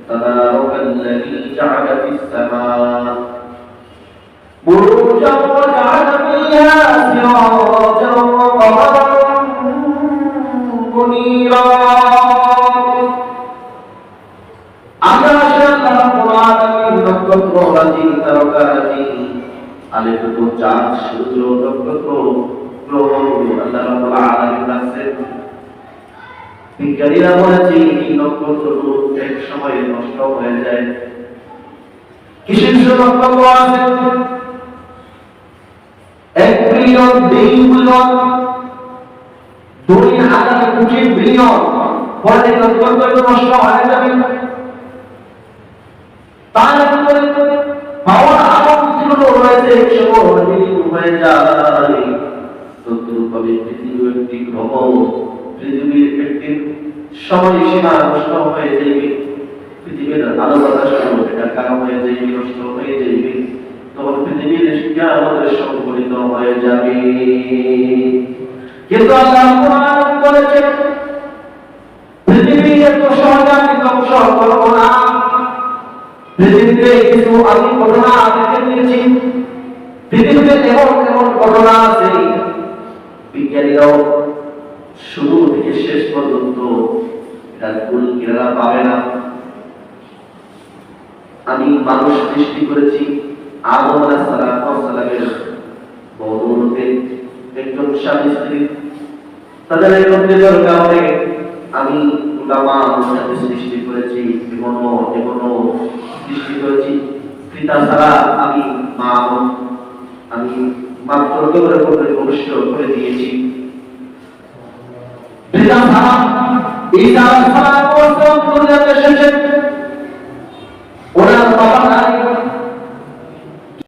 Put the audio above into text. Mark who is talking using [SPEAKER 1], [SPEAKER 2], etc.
[SPEAKER 1] তাবারাকাল্লাযী জাআলা ফিস সামাআ বুরুজান ওয়া জাআলা ফিহা সিরাজান ওয়া কমারান মুনীরা। আকাশের আল্লাহ নক্ষত্র রাজি, তারকা রাজি, আলোকিত চাঁদ, সূর্য, নক্ষত্র, গ্রহ আল্লাহ রাব্বুল আলামিন রাখছেন। বিজ্ঞানীরা বলেছে এই নক্ষত্রগুলো এক সময় নষ্ট হয়ে যায়। কিছু কিছু নক্ষত্র আছে 1 বিলিয়ন, 2 বিলিয়ন, 2000 কোটি বিলিয়ন পরে নক্ষত্রগুলো নষ্ট হয়ে যাবে। তার ভিতরে পাওয়ার আলো যেগুলো রয়েছে একসময় বিলীন হয়ে যায়। তদ্রূপভাবে পৃথিবী একটি গ্রহ, পৃথিবীর একটি সময়সীমা নষ্ট হয়ে যাবে। পৃথিবীর আলো বাতাসগুলো এটা কালো হয়ে যাবে, নষ্ট হয়ে যাবে। তখন পৃথিবীর আমাদের সংকলিত হয়ে যাবে। কিন্তু আল্লাহ কোরআন বলেছেন পৃথিবী এত সহজে আমি ধ্বংস করব না। পৃথিবীতে কিছু আমি ঘটনা দেখে নিয়েছি। পৃথিবীতে এমন এমন ঘটনা আছে বিজ্ঞানীরাও শুরু থেকে শেষ পর্যন্ত এটা ভুল কিনারা পাবে না। আমি মানুষ সৃষ্টি করেছি আদম আলাইহিস সালামের বউরূপে, একজন স্বামী স্ত্রী, তাদের একত্রিতের কারণে আমি উলামা সাথে সৃষ্টি করেছি, এমনও সৃষ্টি করেছি। পিতা ছাড়া আমি মা, আমি মাত্র করে ভবিষ্য করে দিয়েছি। পিতা ছাড়া ঈসা আলাইহিস সালাম দুনিয়াতে এসেছেন, ওনার বাবা